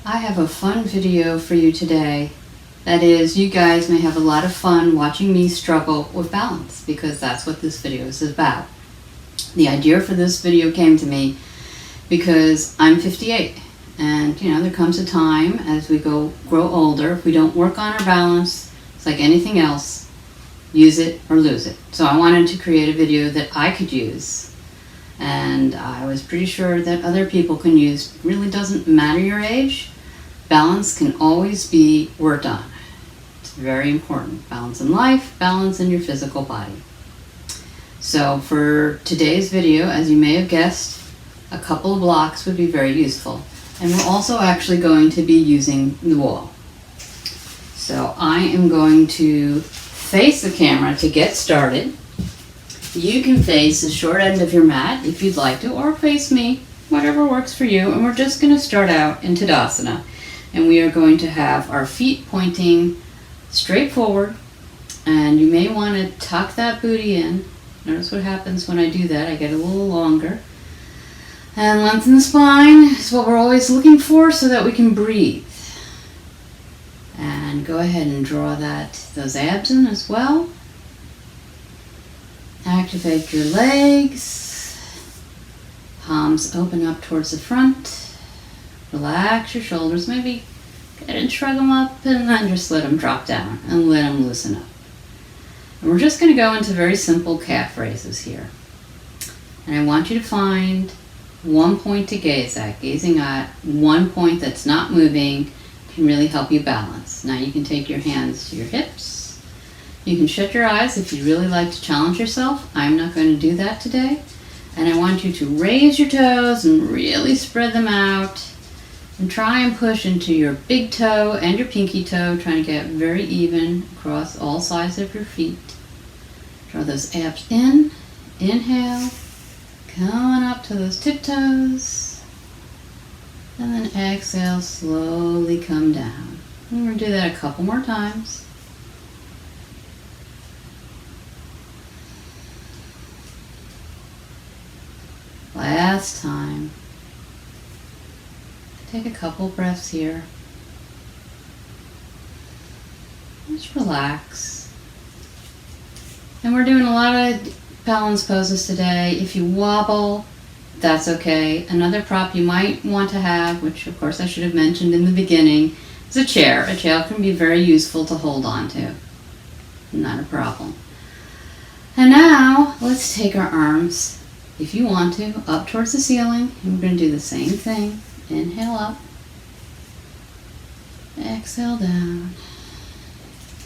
I have a fun video for you today. That is, you guys may have a lot of fun watching me struggle with balance because that's what this video is about. The idea for this video came to me because I'm 58 and there comes a time as we grow older, if we don't work on our balance, it's like anything else, use it or lose it. So I wanted to create a video that I could use. And I was pretty sure that other people can use. It really doesn't matter your age. Balance can always be worked on. It's very important. Balance in life, balance in your physical body. So for today's video, as you may have guessed, a couple of blocks would be very useful. And we're also actually going to be using the wall. So I am going to face the camera to get started. You can face the short end of your mat if you'd like to, or face me, whatever works for you. And we're just going to start out in Tadasana. And we are going to have our feet pointing straight forward. And you may want to tuck that booty in. Notice what happens when I do that. I get a little longer. And lengthen the spine is what we're always looking for so that we can breathe. And go ahead and draw those abs in as well. Activate your legs, palms open up towards the front, relax your shoulders, maybe go ahead and shrug them up and then just let them drop down and let them loosen up. And we're just going to go into very simple calf raises here. And I want you to find one point to gaze at. Gazing at one point that's not moving can really help you balance. Now you can take your hands to your hips. You can shut your eyes if you really like to challenge yourself. I'm not going to do that today. And I want you to raise your toes and really spread them out. And try and push into your big toe and your pinky toe, trying to get very even across all sides of your feet. Draw those abs in. Inhale. Coming up to those tiptoes. And then exhale, slowly come down. And we're going to do that a couple more times. Last time. Take a couple breaths here. Just relax. And we're doing a lot of balance poses today. If you wobble, that's okay. Another prop you might want to have, which of course I should have mentioned in the beginning, is a chair. A chair can be very useful to hold on to. Not a problem. And now let's take our arms, if you want to, up towards the ceiling. And we're going to do the same thing. Inhale up. Exhale down.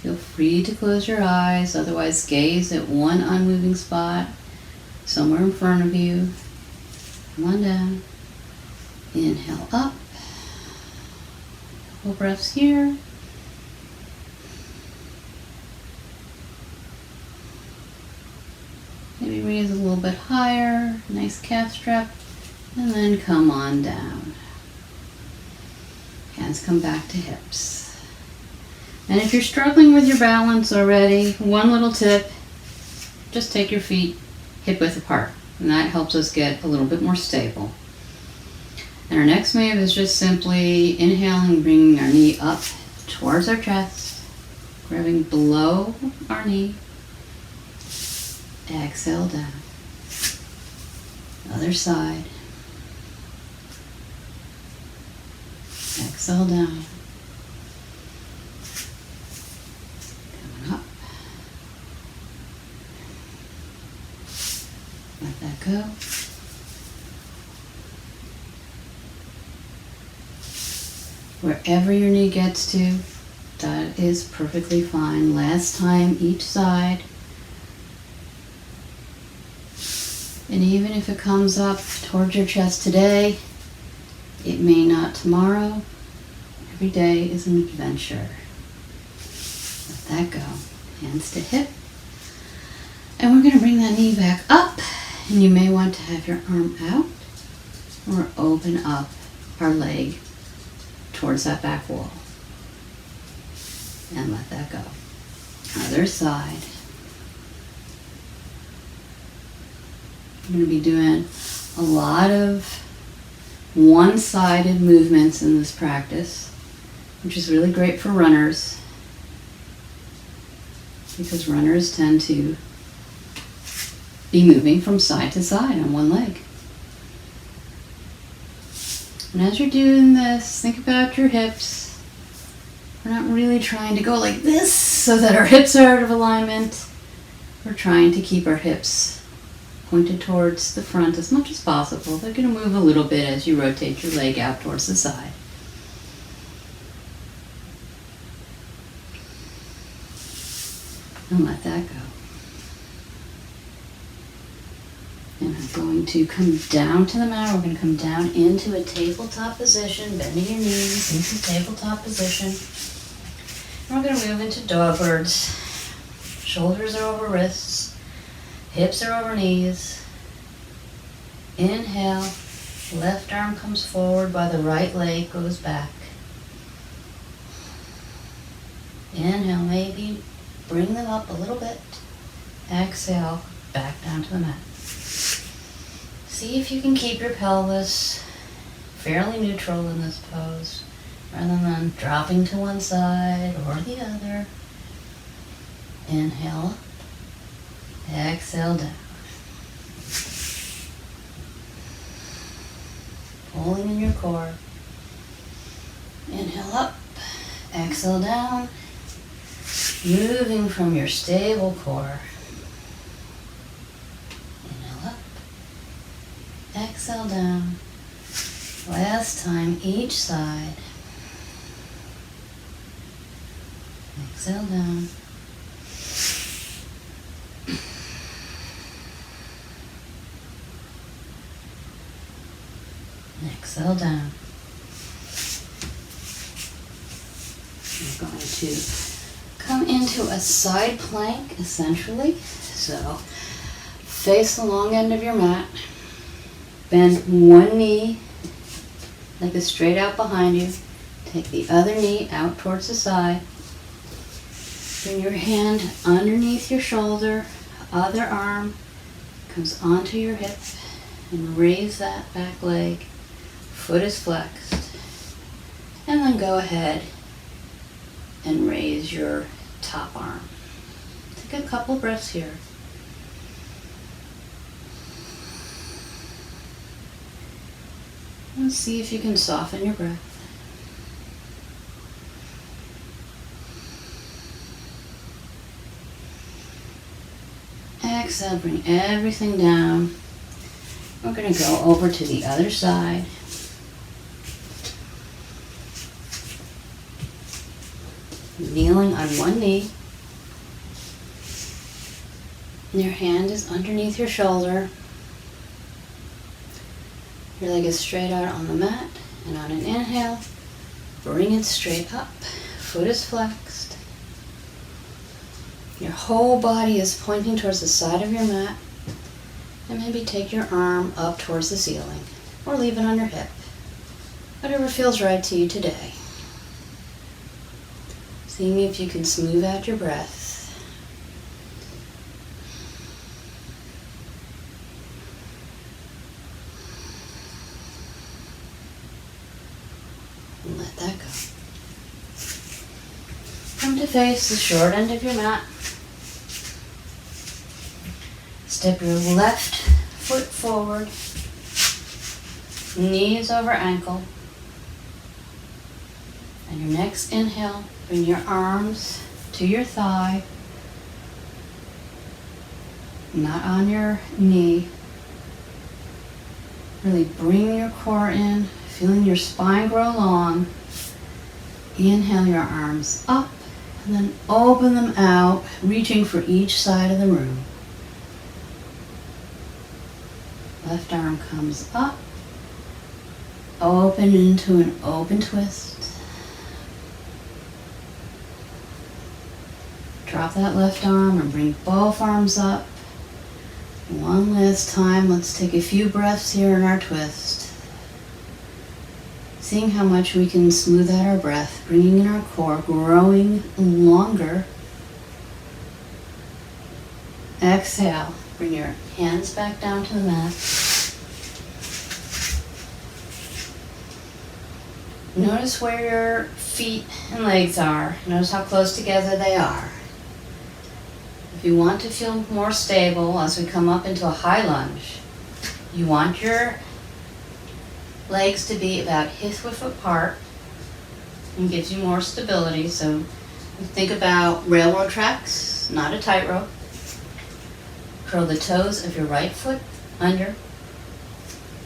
Feel free to close your eyes, otherwise gaze at one unmoving spot somewhere in front of you. Come on down. Inhale up. Couple breaths here. Maybe raise a little bit higher, nice calf strap, and then come on down. Hands come back to hips. And if you're struggling with your balance already, one little tip, just take your feet hip width apart, and that helps us get a little bit more stable. And our next move is just simply inhaling, bringing our knee up towards our chest, grabbing below our knee. Exhale down. Other side. Exhale down. Coming up. Let that go. Wherever your knee gets to, that is perfectly fine. Last time, each side. And even if it comes up towards your chest today, it may not tomorrow. Every day is an adventure. Let that go. Hands to hip. And we're going to bring that knee back up. And you may want to have your arm out or open up our leg towards that back wall. And let that go. Other side. I'm going to be doing a lot of one-sided movements in this practice, which is really great for runners because runners tend to be moving from side to side on one leg. And as you're doing this, think about your hips. We're not really trying to go like this so that our hips are out of alignment. We're trying to keep our hips pointed towards the front as much as possible. They're going to move a little bit as you rotate your leg out towards the side. And let that go. And I'm going to come down to the mat. We're going to come down into a tabletop position, bending your knees into tabletop position. And we're going to move into dog birds. Shoulders are over wrists. Hips are over knees. Inhale. Left arm comes forward while the right leg goes back. Inhale, maybe bring them up a little bit. Exhale, back down to the mat. See if you can keep your pelvis fairly neutral in this pose, rather than dropping to one side or the other. Inhale up, exhale down. Pulling in your core. Inhale up, exhale down. Moving from your stable core. Inhale up, exhale down. Last time each side. Exhale down. Exhale down. We're going to come into a side plank, essentially. So, face the long end of your mat. Bend one knee, leg is straight out behind you. Take the other knee out towards the side. Bring your hand underneath your shoulder. Other arm comes onto your hip. And raise that back leg. Foot is flexed. And then go ahead and raise your top arm. Take a couple breaths here. And see if you can soften your breath. Exhale, bring everything down. We're going to go over to the other side. Kneeling on one knee. Your hand is underneath your shoulder. Your leg is straight out on the mat. And on an inhale, bring it straight up. Foot is flexed. Your whole body is pointing towards the side of your mat. And maybe take your arm up towards the ceiling. Or leave it on your hip. Whatever feels right to you today. Seeing if you can smooth out your breath. And let that go. Come to face the short end of your mat. Step your left foot forward. Knees over ankle. And your next inhale, bring your arms to your thigh, not on your knee. Really bring your core in, feeling your spine grow long. Inhale your arms up, and then open them out, reaching for each side of the room. Left arm comes up, open into an open twist. Drop that left arm and bring both arms up. One last time, let's take a few breaths here in our twist. Seeing how much we can smooth out our breath, bringing in our core, growing longer. Exhale, bring your hands back down to the mat. Notice where your feet and legs are. Notice how close together they are. If you want to feel more stable as we come up into a high lunge, you want your legs to be about hip-width apart and gives you more stability. So think about railroad tracks, not a tightrope. Curl the toes of your right foot under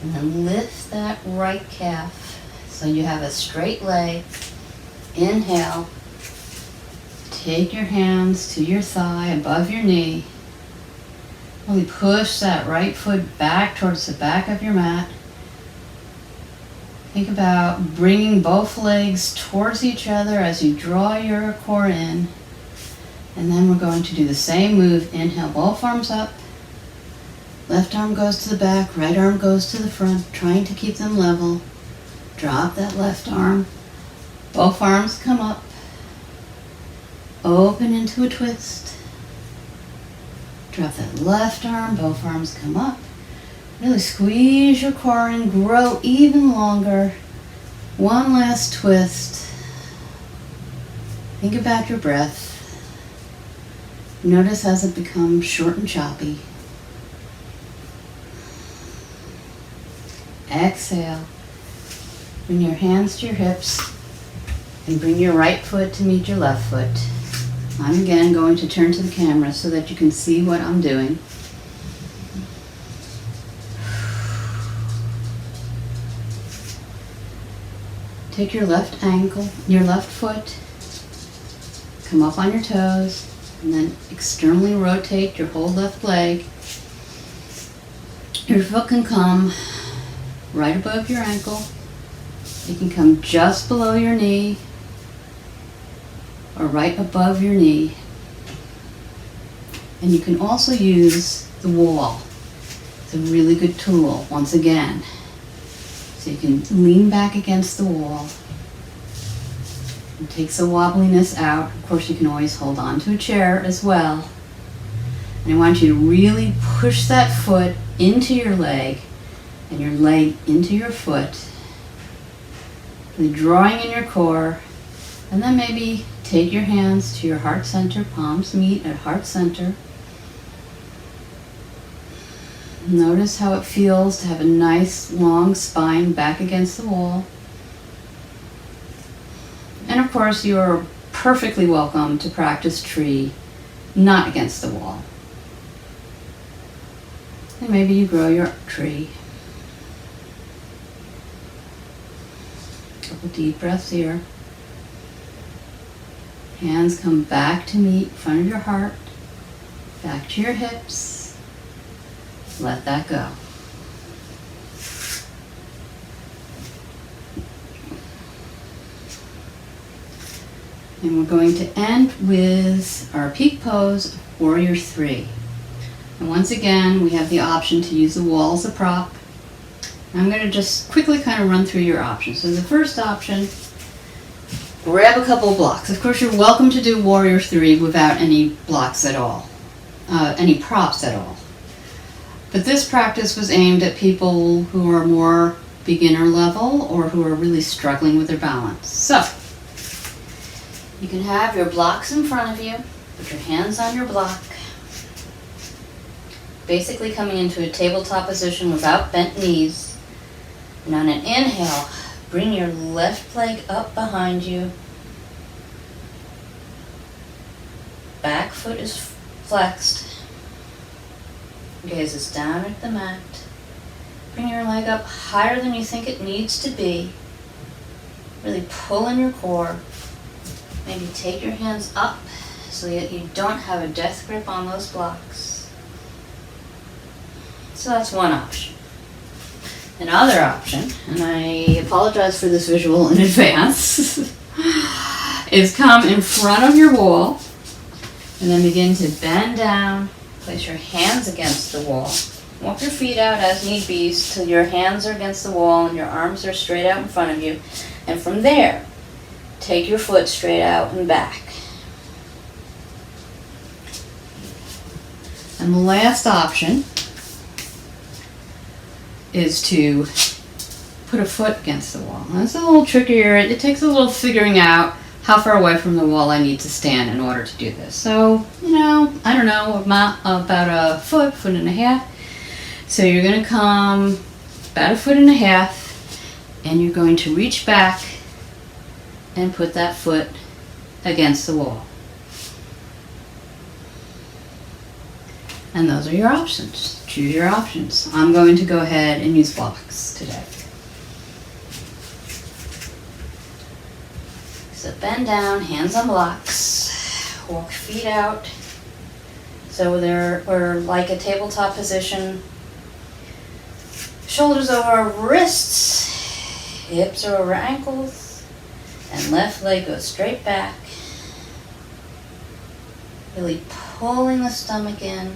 and then lift that right calf so you have a straight leg. Inhale. Take your hands to your thigh above your knee. Really push that right foot back towards the back of your mat. Think about bringing both legs towards each other as you draw your core in. And then we're going to do the same move. Inhale, both arms up. Left arm goes to the back, right arm goes to the front, trying to keep them level. Drop that left arm. Both arms come up. Open into a twist. Drop that left arm, both arms come up. Really squeeze your core in, grow even longer. One last twist. Think about your breath. Notice as it becomes short and choppy. Exhale. Bring your hands to your hips and bring your right foot to meet your left foot. I'm again going to turn to the camera so that you can see what I'm doing. Take your left ankle, your left foot, come up on your toes, and then externally rotate your whole left leg. Your foot can come right above your ankle. It can come just below your knee or right above your knee. And you can also use the wall. It's a really good tool, once again. So you can lean back against the wall. It takes the wobbliness out. Of course, you can always hold on to a chair as well. And I want you to really push that foot into your leg and your leg into your foot. Really drawing in your core. And then maybe take your hands to your heart center, palms meet at heart center. Notice how it feels to have a nice long spine back against the wall. And of course, you are perfectly welcome to practice tree, not against the wall. And maybe you grow your tree. Couple deep breaths here. Hands come back to meet in front of your heart, back to your hips. Let that go. And we're going to end with our peak pose, Warrior 3. And once again, we have the option to use the wall as a prop. I'm going to just quickly kind of run through your options. So the first option, grab a couple of blocks. Of course, you're welcome to do Warrior 3 without any blocks at all, any props at all. But this practice was aimed at people who are more beginner level or who are really struggling with their balance. So, you can have your blocks in front of you, put your hands on your block, basically coming into a tabletop position without bent knees. And on an inhale, bring your left leg up behind you. Back foot is flexed. Gaze is down at the mat. Bring your leg up higher than you think it needs to be. Really pull in your core. Maybe take your hands up so that you don't have a death grip on those blocks. So that's one option. Another option, and I apologize for this visual in advance, is come in front of your wall and then begin to bend down. Place your hands against the wall. Walk your feet out as need be till your hands are against the wall and your arms are straight out in front of you. And from there, take your foot straight out and back. And the last option is to put a foot against the wall. That's a little trickier. It takes a little figuring out how far away from the wall I need to stand in order to do this. So, I don't know, about a foot and a half. So you're going to come about a foot and a half, and you're going to reach back and put that foot against the wall. And those are your options. Choose your options. I'm going to go ahead and use blocks today. So bend down, hands on blocks, walk feet out. So we're like a tabletop position. Shoulders over our wrists, hips are over ankles, and left leg goes straight back. Really pulling the stomach in.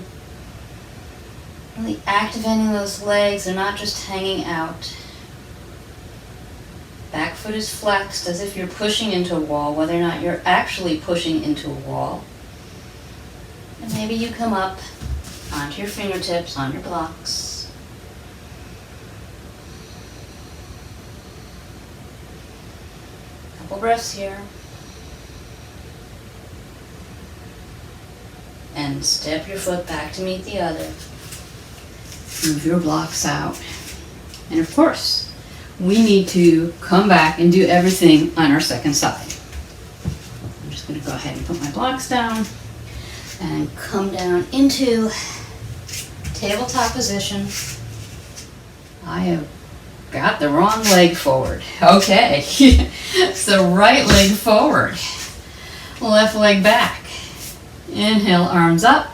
Really activating those legs. They're not just hanging out. Back foot is flexed as if you're pushing into a wall, whether or not you're actually pushing into a wall. And maybe you come up onto your fingertips, on your blocks. Couple breaths here. And step your foot back to meet the other. Move your blocks out. And of course, we need to come back and do everything on our second side. I'm just going to go ahead and put my blocks down and come down into tabletop position. I have got the wrong leg forward. Okay, it's the right leg forward. Left leg back. Inhale, arms up.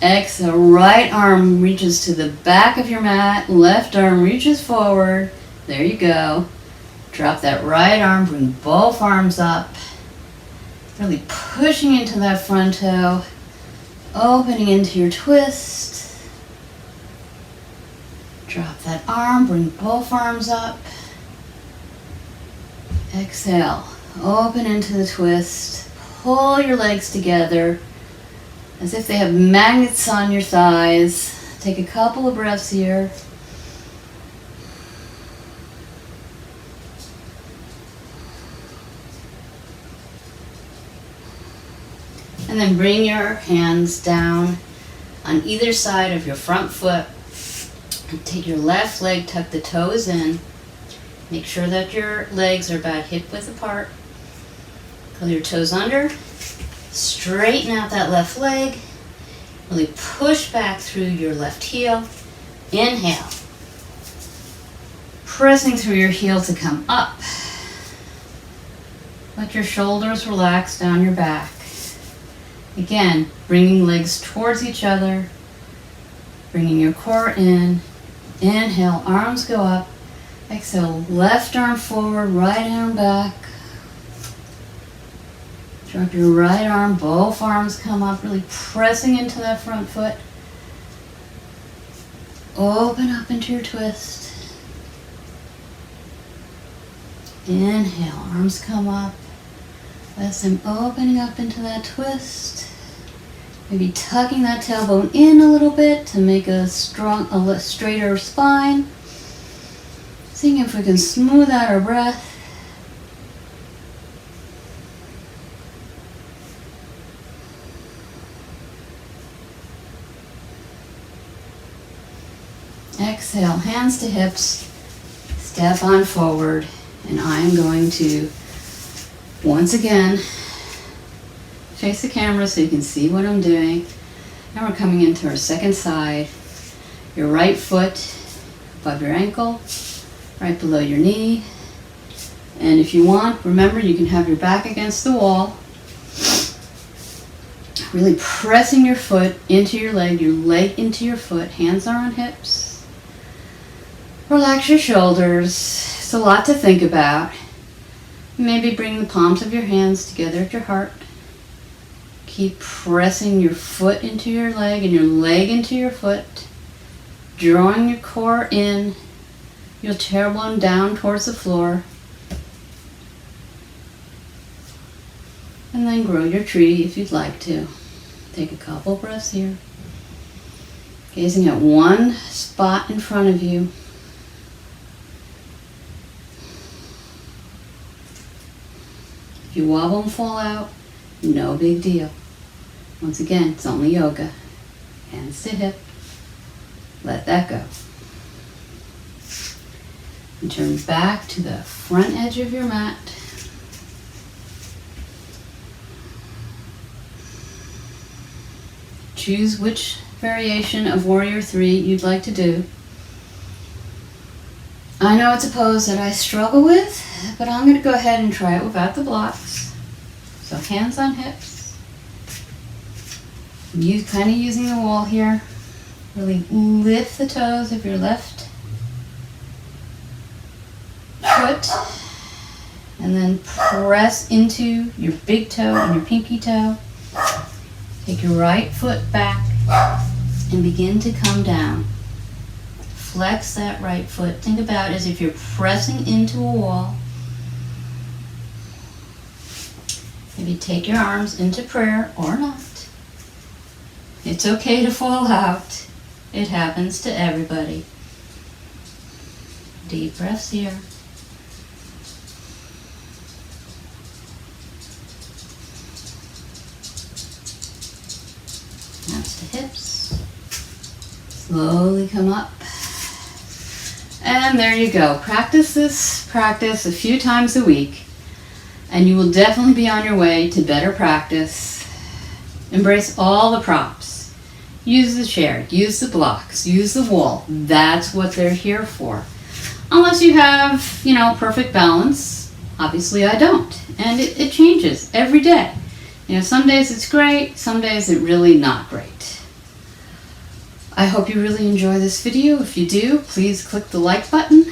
Exhale, right arm reaches to the back of your mat. Left arm reaches forward. There you go. Drop that right arm, bring both arms up. Really pushing into that front toe. Opening into your twist. Drop that arm, bring both arms up. Exhale, open into the twist. Pull your legs together as if they have magnets on your thighs. Take a couple of breaths here. And then bring your hands down on either side of your front foot. And take your left leg, tuck the toes in. Make sure that your legs are about hip width apart. Curl your toes under. Straighten out that left leg. Really push back through your left heel. Inhale. Pressing through your heel to come up. Let your shoulders relax down your back. Again, bringing legs towards each other. Bringing your core in. Inhale, arms go up. Exhale, left arm forward, right arm back. Drop your right arm, both arms come up, really pressing into that front foot. Open up into your twist. Inhale, arms come up. As I'm opening up into that twist. Maybe tucking that tailbone in a little bit to make a straighter spine. Seeing if we can smooth out our breath. Exhale, hands to hips, step on forward, and I'm going to, once again, face the camera so you can see what I'm doing. Now we're coming into our second side. Your right foot above your ankle, right below your knee. And if you want, remember you can have your back against the wall. Really pressing your foot into your leg into your foot. Hands are on hips. Relax your shoulders. It's a lot to think about. Maybe bring the palms of your hands together at your heart. Keep pressing your foot into your leg and your leg into your foot. Drawing your core in. Your tailbone down towards the floor. And then grow your tree if you'd like to. Take a couple breaths here. Gazing at one spot in front of you. If you wobble and fall out, no big deal. Once again, it's only yoga. Hands to hip. Let that go. And turn back to the front edge of your mat. Choose which variation of Warrior 3 you'd like to do. I know it's a pose that I struggle with, but I'm going to go ahead and try it without the blocks. So hands on hips. You kind of using the wall here. Really lift the toes of your left foot. And then press into your big toe and your pinky toe. Take your right foot back and begin to come down. Flex that right foot. Think about it as if you're pressing into a wall. Maybe take your arms into prayer or not. It's okay to fall out. It happens to everybody. Deep breaths here. Hands to hips. Slowly come up. And there you go. Practice this practice a few times a week, and you will definitely be on your way to better practice. Embrace all the props. Use the chair, use the blocks, use the wall. That's what they're here for. Unless you have, perfect balance. Obviously I don't. And it changes every day. Some days it's great, some days it's really not great. I hope you really enjoy this video. If you do, please click the like button.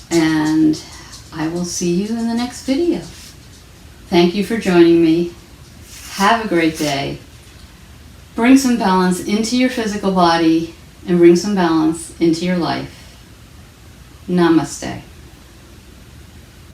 And I will see you in the next video. Thank you for joining me. Have a great day. Bring some balance into your physical body and bring some balance into your life. Namaste.